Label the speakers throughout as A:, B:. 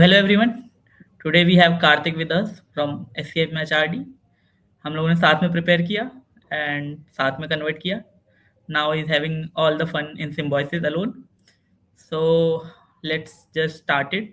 A: Hello everyone. Today we have Karthik with us from SCMHRD. हम लोगों ने साथ में प्रिपेयर किया एंड साथ में कन्वर्ट किया. Now he's having all the fun in Symbiosis alone. So let's just start it.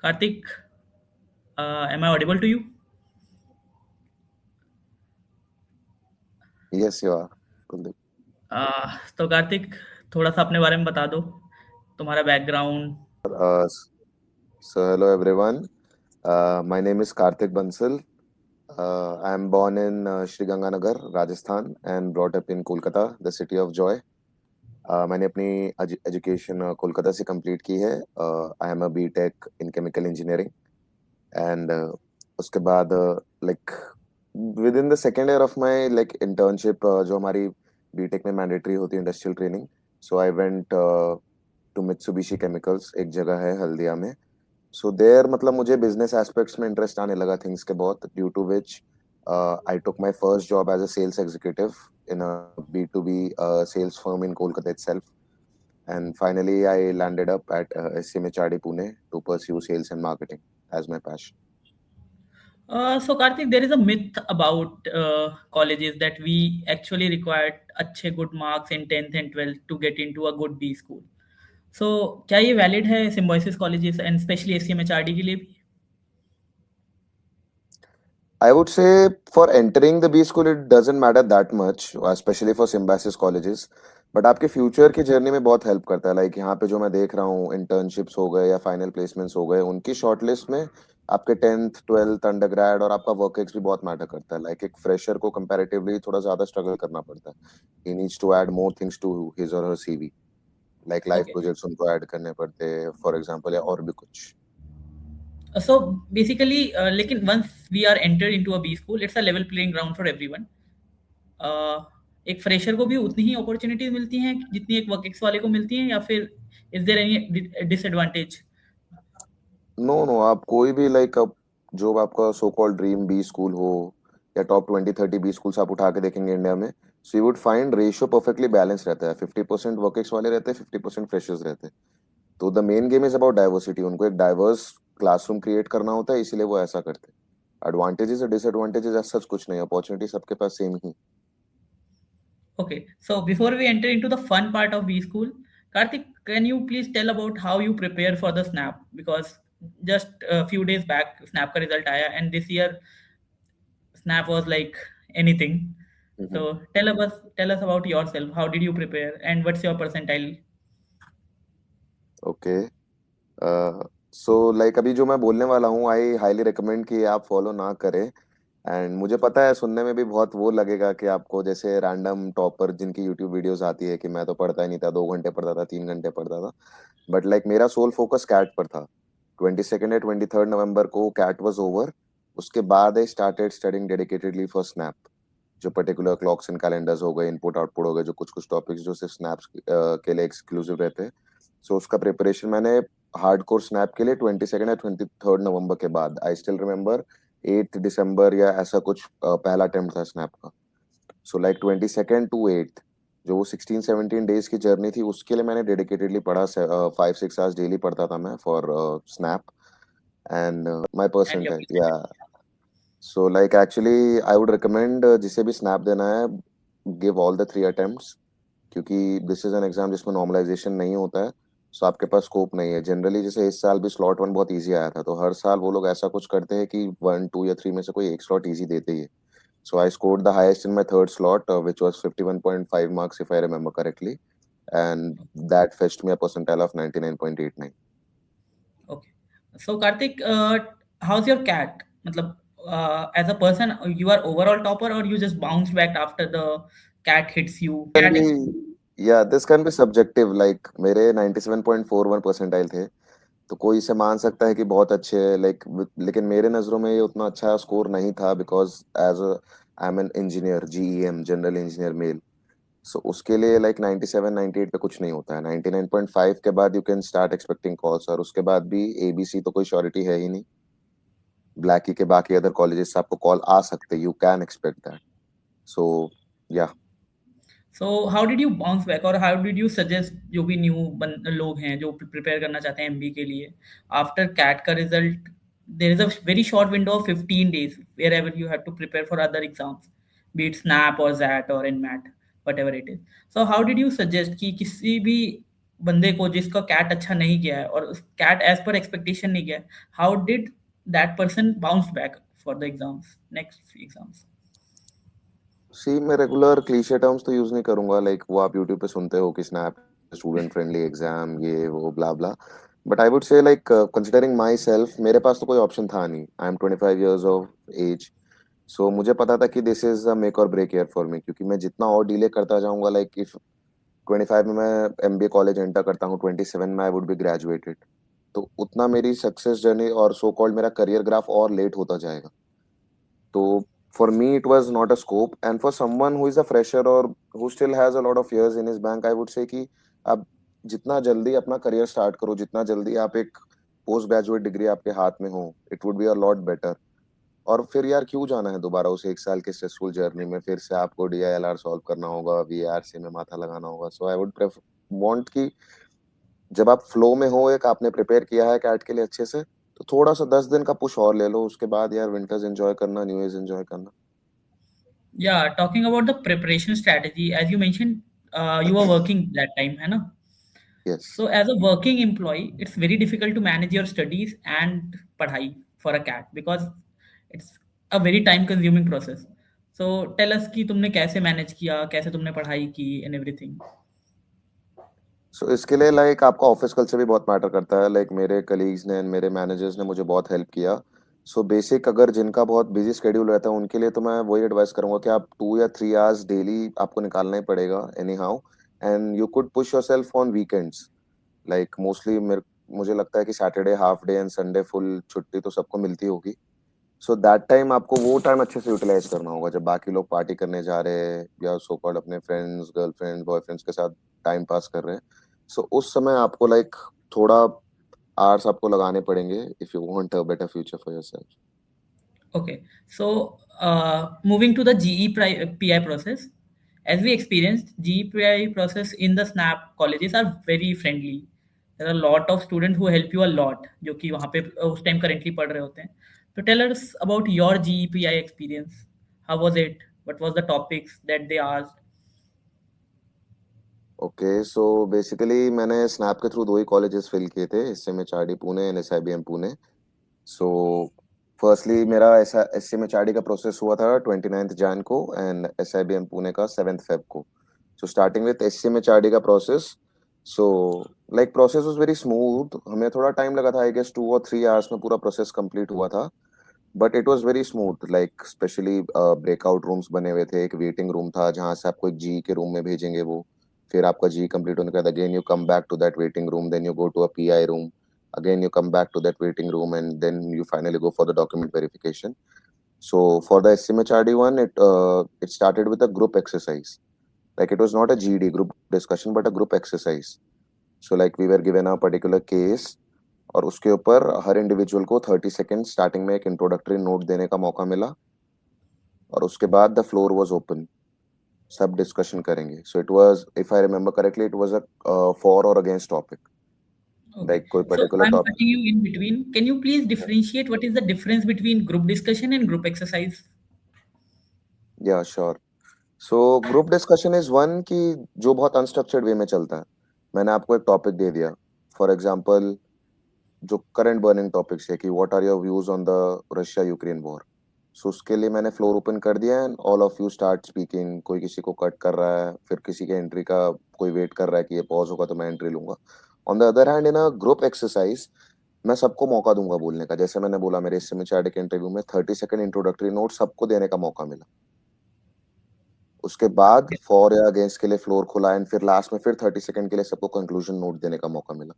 A: Karthik, am I audible to you?
B: Yes, you are. Kuldeep.
A: तो कार्तिक थोड़ा सा अपने बारे में बता दो, तुम्हारा background.
B: Uh, hello everyone. My name is Karthik Bansal. I am born in Sri Ganganagar, Rajasthan, and brought up in Kolkata, the city of joy. मैंने अपनी एजुकेशन कोलकाता से कंप्लीट की है. I am a BTech in chemical engineering and उसके बाद like within the second year of my like internship जो हमारी BTech में मैंडेटरी होती है industrial training. So I went to Mitsubishi chemicals, एक जगह है हल्दिया में. सो देयर मतलब मुझे बिजनेस एस्पेक्ट्स में इंटरेस्ट आने लगा थिंग्स के बहुत, due to which I took my first job as a sales executive in a B2B sales firm in Kolkata itself. And finally, I landed up at SCMHRD Pune to pursue sales and marketing as my passion.
A: So Karthik, there is a myth about colleges that we actually required अच्छे good marks in 10th and 12th to get into a good B school. So क्या ये valid है Symbiosis colleges and especially SCMHRD के लिए भी?
B: I would say for entering the B school, it doesn't matter that much, especially for symbiosis colleges. But आपके future की journey में बहुत हेल्प करता है. लाइक यहाँ पे जो मैं देख रहा हूँ, इंटर्नशिप्स हो गए या फाइनल प्लेसमेंट्स हो गए, उनकी शॉर्टलिस्ट में आपके 10th 12th अंडरग्रेड और आपका वर्क एक्स भी बहुत मैटर करता है. लाइक एक फ्रेशर को कंपैरेटिवली थोड़ा ज्यादा स्ट्रगल करना पड़ता है. He needs to add more things to his or her CV. Like life
A: Okay.
B: Projects उनको ऐड करने पड़ते हैं फॉर एग्जांपल, या और भी कुछ.
A: So basically, लेकिन once we are entered into a B school, it's a level playing ground for everyone. एक फ्रेशर को भी उतनी ही अपॉर्चुनिटीज मिलती हैं जितनी एक वर्क एक्स वाले को मिलती हैं, या फिर is there any disadvantage?
B: No no, आप कोई भी लाइक अब जो आपका so called dream B school हो या टॉप 20 30 बी स्कूल्स आप उठा के देखेंगे इंडिया में, so you would find ratio perfectly balance रहता है. 50% वर्क वाले रहते हैं, 50% फ्रेशर्स रहते हैं. तो the main game is about diversity. उनको एक डाइवर्स क्लासरूम क्रिएट करना होता है, इसीलिए वो ऐसा करते हैं. एडवांटेजेस और डिसएडवांटेजेस सच कुछ नहीं, अपॉर्चुनिटी सबके पास same he.
A: Okay, so before we enter into the fun part of B school, Karthik, can you please tell about how you prepare for the snap? Because just a few days back, snap का result आया, and this year snap was like anything. So tell us about yourself. How did you prepare, and what's your percentile?
B: Okay. So like अभी जो मैं बोलने वाला हूँ, I highly recommend कि आप फॉलो ना करें. एंड मुझे पता है सुनने में भी बहुत वो लगेगा कि आपको जैसे रैंडम टॉपर जिनकी यूट्यूब वीडियोस आती है कि मैं तो पढ़ता ही नहीं था, 2 घंटे पढ़ता था, 3 घंटे पढ़ता था. बट लाइक मेरा सोल फोकस कैट पर था. 22nd या 23rd नवंबर को कैट वाज ओवर. उसके बाद I started studying dedicatedly for snap. जो पर्टिकुलर क्लॉक्स एंड कैलेंडर्स हो गए, इनपुट आउटपुट हो गए, जो कुछ कुछ टॉपिक्स जो सिर्फ स्नैप्स के लिए एक्सक्लूसिव रहते हैं. सो उसका प्रिपरेशन मैंने हार्डकोर स्नैप के लिए 22nd या 23rd नवंबर के बाद, आई स्टिल रिमेम्बर 8th दिसंबर या ऐसा कुछ पहला अटेम्प्ट था स्नैप का. So like 22nd to 8th, जो वो 16 17 डेज की जर्नी थी, उसके लिए मैंने डेडिकेटेडली पढ़ा. 5 6 आवर्स डेली पढ़ता था मैं for snap and my
A: And your
B: percentile. या
A: percentile?
B: So like actually I would recommend जिसे भी स्नैप देना है, गिव ऑल द 3 अटेम्प्ट्स. क्योंकि दिस इज एन एग्जाम जिसमें नॉर्मलाइजेशन नहीं होता है. सो आपके पास स्कोप नहीं है जनरली. जैसे इस साल भी स्लॉट 1 बहुत इजी आया था, तो हर साल वो लोग ऐसा कुछ करते हैं कि 1 2 या 3 में से कोई एक स्लॉट इजी देते ही है. So I scored the highest in my third slot, which was 51.5 marks if I remember correctly, and that fetched me a percentile of 99.89.
A: Okay. So Karthik, how's your cat? मतलब as a person, you are overall topper or you just bounced back after the cat hits you?
B: Can be, yeah, this can be subjective. Like मेरे 97.41 percentile थे, तो कोई इसे मान सकता है कि बहुत अच्छे है. लाइक लेकिन मेरे नज़रों में ये उतना अच्छा स्कोर नहीं था, because as I am an engineer, GEM, general engineer male. So उसके लिए लाइक 97 98 पे कुछ नहीं होता है. 99.5 के बाद you can start expecting calls, और उसके बाद भी एबीसी तो कोई श्योरिटी है ही नहीं. ब्लैकी के बाकी अदर कॉलेजेस से आपको कॉल आ सकते, यू कैन एक्सपेक्ट दैट. सो या.
A: सो how did you bounce back, और हाउ डिड यू सजेस्ट जो भी न्यू लोग हैं जो प्रिपेयर करना चाहते हैं एमबी के लिए, आफ्टर कैट का result there is a very short window of 15 days wherever you have to prepare for other exams, be it SNAP or XAT or NMAT, whatever it is. So how did you suggest कि किसी भी बंदे को जिसका cat अच्छा नहीं गया है और कैट एज पर एक्सपेक्टेशन नहीं गया है, how did that person bounce back for the exams, next exams?
B: See मैं रेगुलर क्लीशे टर्म्स तो यूज नहीं करूंगा, लाइक वो आप यूट्यूब पे सुनते हो कि स्नैप स्टूडेंट फ्रेंडली एग्जाम ये वो blah blah. But I would say like considering myself, मेरे पास तो कोई ऑप्शन था नहीं। I am 25 years of age. So मुझे पता था कि this is a make or break year for me, क्योंकि मैं जितना और डिले करता जाऊंगा, लाइक इफ 25 में मैं एमबीए कॉलेज एंटर करता हूँ, 27 में आई वुड बी ग्रेजुएटेड, तो उतना मेरी सक्सेस जर्नी और सो कॉल्ड मेरा करियर ग्राफ और लेट होता जाएगा। तो for me it was not a scope, and for someone who is a fresher or who still has a lot of years in his bank, I would say कि आप जितना जल्दी अपना career start करो, जितना जल्दी आप एक पोस्ट ग्रेजुएट डिग्री आपके हाथ में हो, it would be a lot better. और फिर यार क्यों जाना है दोबारा उस 1 साल के स्ट्रेसफुल जर्नी में, फिर से आपको डीआईएलआर सॉल्व करना होगा, वीआरसी में माथा लगाना होगा। सो आई वुड वांट कि जब आप फ्लो में हो, एक आपने प्रिपेयर किया है कैट के लिए अच्छे से, तो थोड़ा सा 10 दिन का पुश और ले लो, उसके बाद यार विंटर्स एंजॉय करना, न्यू ईयर एंजॉय करना।
A: Yeah, talking about the preparation strategy, as you mentioned, you were working that time, है ना?
B: Yes.
A: So as a working employee, it's very difficult to manage your studies and पढ़ाई for a cat because it's a very time consuming process. So tell us कि तुमने कैसे manage किया, कैसे तुमने पढ़ाई की and everything.
B: सो इसके लिए लाइक आपका ऑफिस कल्चर भी बहुत मैटर करता है। लाइक मेरे कलीग्स ने, मेरे मैनेजर्स ने मुझे बहुत हेल्प किया। सो बेसिक अगर जिनका बहुत बिजी स्केड्यूल रहता है उनके लिए तो मैं वही एडवाइस करूंगा कि आप 2 या 3 आवर्स डेली आपको निकालना ही पड़ेगा any how. And you could push your self on weekends. Like mostly मेरे मुझे लगता है कि Saturday half day and Sunday full छुट्टी तो सबको मिलती होगी। सो दैट टाइम आपको वो टाइम अच्छे से यूटिलाइज करना होगा, जब बाकी लोग पार्टी करने जा रहे हैं या सो कॉल्ड अपने फ्रेंड्स, गर्लफ्रेंड्स, बॉयफ्रेंड्स के साथ टाइम पास कर रहे हैं। सो उस समय आपको लाइक थोड़ा आवर्स आपको लगाने पड़ेंगे if you want a better future for yourself.
A: Okay, so moving to the PI process, as we experienced, GEPI process in the SNAP colleges are very friendly. There are a lot of students who help you a lot, जो कि वहाँ पे उस time currently पढ़ रहे होते हैं. So tell us about your GEPI experience. How was it? What was the topics that they asked?
B: Okay, so basically मैंने स्नैप के थ्रू 2 ही कॉलेजेस फिल किए थे, SMHRD Pune and SIBM Pune. So firstly मेरा ऐसा एसएमएचआरडी का प्रोसेस हुआ था 29 जैन को एंड एसआईबीएम पुणे का 7 फेब को। सो स्टार्टिंग विद एसएमएचआरडी का process, so like process was very smooth. हमें थोड़ा टाइम लगा था, आई गेस 2 और 3 आवर्स में पूरा प्रोसेस कंप्लीट हुआ था। But it was very smooth, like specially breakout rooms बने हुए थे, एक वेटिंग रूम था जहाँ से आपको एक जी के रूम में भेजेंगे वो। फिर आपका जी कंप्लीट होने के बाद again you come back to that waiting room, then you go to a PI room, again you come back to that waiting room, and then you finally go for the document verification. So for the SMHRD one, it started with a group exercise. Like it was not a GD group discussion but a group exercise. So like we were given a particular case, और उसके ऊपर हर individual को 30 second starting में एक introductory note देने का मौका मिला, और उसके बाद द फ्लोर वाज ओपन, सब डिस्कशन करेंगे। So it was, if I remember correctly, it was a for और अगेंस्ट टॉपिक,
A: Okay,
B: लाइक कोई
A: so
B: particular
A: I'm
B: topic.
A: cutting you in between. Can you please differentiate what is the difference between group discussion and group exercise?
B: या sure. So group discussion is one कि जो बहुत unstructured वे में चलता है। मैंने आपको एक टॉपिक दे दिया, फॉर एग्जांपल जो करंट बर्निंग टॉपिक्स है कि what are your views on the Russia Ukraine war. So उसके लिए मैंने फ्लोर ओपन कर दिया and all of you start speaking. कोई किसी को कट कर रहा है, फिर किसी के एंट्री का कोई वेट कर रहा है कि ये पॉज होगा तो मैं एंट्री लूंगा। On the other hand, in a group exercise मैं सबको मौका दूंगा बोलने का। जैसे मैंने बोला मेरे इससे चार्ट के इंटरव्यू में 30 सेकेंड इंट्रोडक्टरी नोट सबको देने का मौका मिला। उसके बाद फॉर या अगेंस्ट के लिए फ्लोर खुला एंड फिर लास्ट में फिर 30 सेकेंड के लिए सबको कंक्लूजन नोट देने का मौका मिला।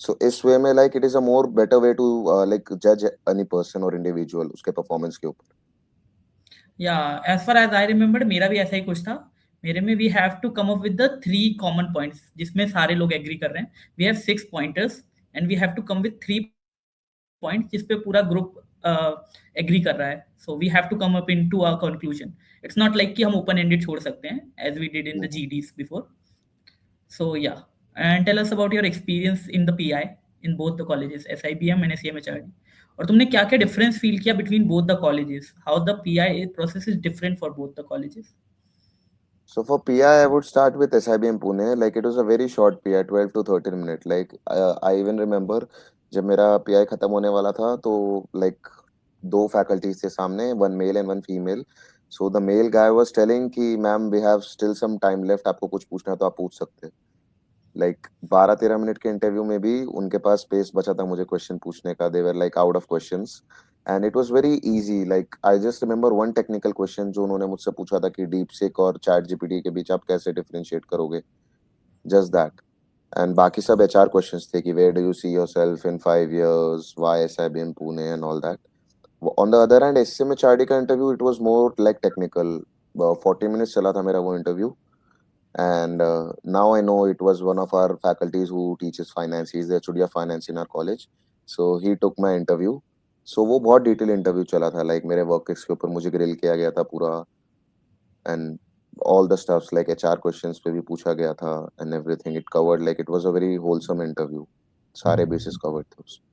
B: सो इस वे में like it is a more better way to like जज एनी पर्सन और इंडिविजुअल उसके परफॉर्मेंस के ऊपर।
A: या as far as I remember मेरा भी ऐसा ही कुछ था. मेरे में we have to come up with the 3 common points जिसमें सारे लोग एग्री कर रहे हैं. We have 6 pointers and we have to come with 3 points जिस पे पूरा ग्रुप एग्री कर रहा है, so we have to come up in to our conclusion. It's not like कि हम ओपन एंडेड छोड़ सकते हैं as we did in the
B: hmm.
A: GDs before. So yeah, and tell us about your experience in the PI in both the colleges, SIBM and SCMHRD. और तुमने क्या क्या difference feel किया between both the colleges? How the PI process is different for both the colleges?
B: So for PI, I would start with SIBM Pune. Like it was a very short PI, 12 to 13 minute. Like I even remember जब मेरा PI खत्म होने वाला था तो like दो faculties थे सामने, one male and one female. So the male guy was telling कि ma'am we have still some time left, आपको कुछ पूछना है तो आप पूछ सकते हैं. Like 12-13 मिनट के इंटरव्यू में भी उनके पास स्पेस बचा था मुझे क्वेश्चन पूछने का. They were like out of questions. And it was very easy. Like I just remember one technical question जो उन्होंने मुझसे पूछा था कि डीप सीक और चैट जीपीटी के बीच आप कैसे डिफरेंशिएट करोगे. Just that. एंड बाकी सब एचआर क्वेश्चंस थे कि where do you see yourself in 5 years, why SIBM Pune and all that. On the other hand SMHRD का interview it was more like technical. 40 minutes चला था मेरा वो interview. And now I know it was one of our faculties who teaches finance. He's the HOD of finance in our college. So he took my interview. So वो बहुत detail interview चला था. Like मेरे work के ऊपर मुझे grill किया गया था पूरा. And all the stuffs like HR questions पे भी पूछा गया था. And everything it covered, like it was a very wholesome interview. सारे bases covered थे उसमें.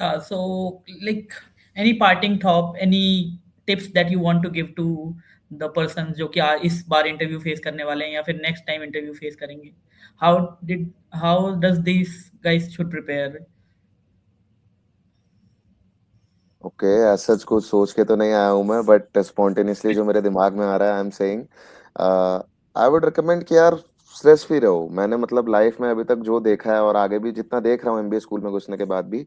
A: Yeah, so like any parting thought, any tips that you want to give to the persons जो कि इस बार इंटरव्यू फेस करने वाले हैं या फिर नेक्स्ट टाइम इंटरव्यू फेस करेंगे? How did how does this guys should prepare?
B: Okay, सच कुछ सोच के तो नहीं आया हूँ मैं, बट स्पॉन्टेनियसली जो मेरे दिमाग में आ रहा है I am saying I would recommend कि यार स्ट्रेस फ्री रहो. मैंने मतलब लाइफ में अभी तक जो देखा है और आगे भी जितना देख रहा हूँ एमबीए स्कूल में घुसने के बाद भी,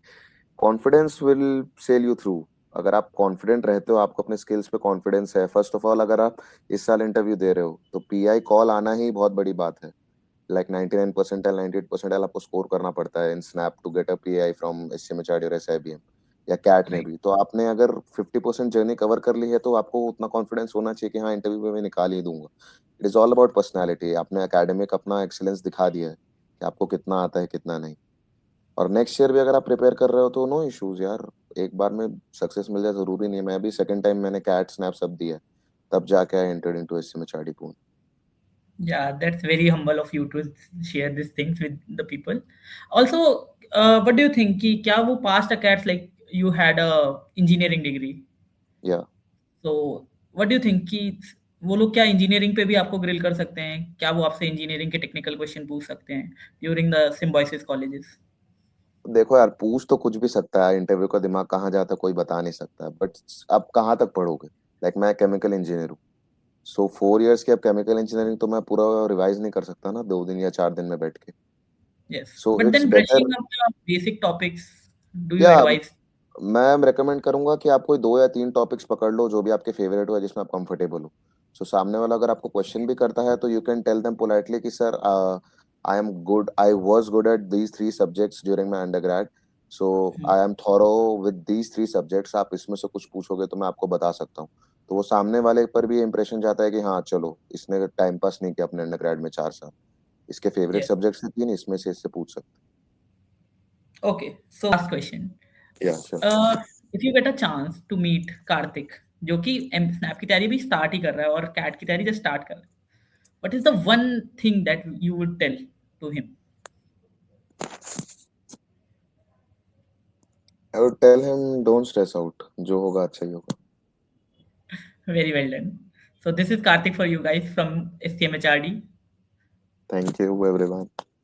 B: confidence will sail you through. अगर आप कॉन्फिडेंट रहते हो, आपको अपने स्किल्स पे कॉन्फिडेंस है, फर्स्ट ऑफ ऑल अगर आप इस साल इंटरव्यू दे रहे हो तो पीआई कॉल आना ही बहुत बड़ी बात है. लाइक 99 परसेंटाइल 98 परसेंटाइल आपको स्कोर करना पड़ता है in SNAP to get a PI from SMHRD or SIBM या कैट में
A: राइट.
B: भी. तो आपने अगर 50% जर्नी कवर कर ली है तो आपको उतना कॉन्फिडेंस होना चाहिए कि हाँ इंटरव्यू में मैं निकाल ही दूंगा. It is all about personality. आपने एकेडमिक अपना एक्सीलेंस दिखा दिया है कि आपको कितना आता है कितना नहीं. और नेक्स्ट ईयर भी अगर आप प्रिपेयर कर रहे हो तो नो इश्यूज यार. एक बार में सक्सेस मिल जाए जरूरी नहीं है. मैं अभी सेकंड टाइम मैंने कैट स्नैप सब दिया है, तब जाके आई एंटर्ड इनटू एसएमएचआरडी पूर्ण.
A: Yeah, that's very humble of you to share these things with the people. Also, what do you think कि क्या वो past academics like you had a engineering degree?
B: या
A: So what do you think कि वो लोग क्या engineering पे भी आपको ग्रिल कर सकते हैं? क्या वो आपसे इंजीनियरिंग के टेक्निकल क्वेश्चन पूछ सकते हैं ड्यूरिंग द सिम्बायोसिस कॉलेजेस?
B: देखो यार, पूछ तो कुछ भी सकता है. इंटरव्यू का दिमाग कहाँ जाता है कोई बता नहीं सकता. बट आप कहाँ तक पढ़ोगे. लाइक मैं केमिकल इंजीनियर हूँ. सो 4 years की अब केमिकल इंजीनियरिंग तो मैं पूरा रिवाइज नहीं कर सकता ना 2 दिन या 4 दिन में बैठ के.
A: Yes,
B: so
A: but
B: it's
A: then
B: better.
A: brushing up the basic topics, do you
B: या
A: advise?
B: मैं रेकमेंड करूंगा कि आप कोई 2 या 3 टॉपिक्स पकड़ लो जो भी आपके फेवरेट हो या जिसमें आप कंफर्टेबल हो. सो सामने वाला अगर आपको क्वेश्चन भी करता है तो you can tell them politely कि sir I was good at these 3 subjects during my undergrad. So I am thorough with these 3 subjects. आप इसमें से कुछ पूछोगे तो मैं आपको बता सकता हूँ. तो वो सामने वाले पर भी इंप्रेशन जाता है कि हाँ चलो इसने टाइम पास नहीं किया अपने अंडरग्रेड में 4 साल. इसके फेवरेट
A: Yes.
B: सब्जेक्ट्स हैं 3, इसमें से इससे पूछ सकते
A: Okay, so last question.
B: हैं. या sure.
A: If you get a chance to meet Karthik, जो कि स्नैप की तैयारी भी स्टार्ट ही कर रहा है और कैट की तैयारी जस्ट स्टार्ट कर रहा है, what is the one thing that you would tell to him?
B: I would tell him don't stress out. जो होगा अच्छा ही होगा.
A: Very well done. So this is Karthik for you guys from STMHRD.
B: Thank you, everyone.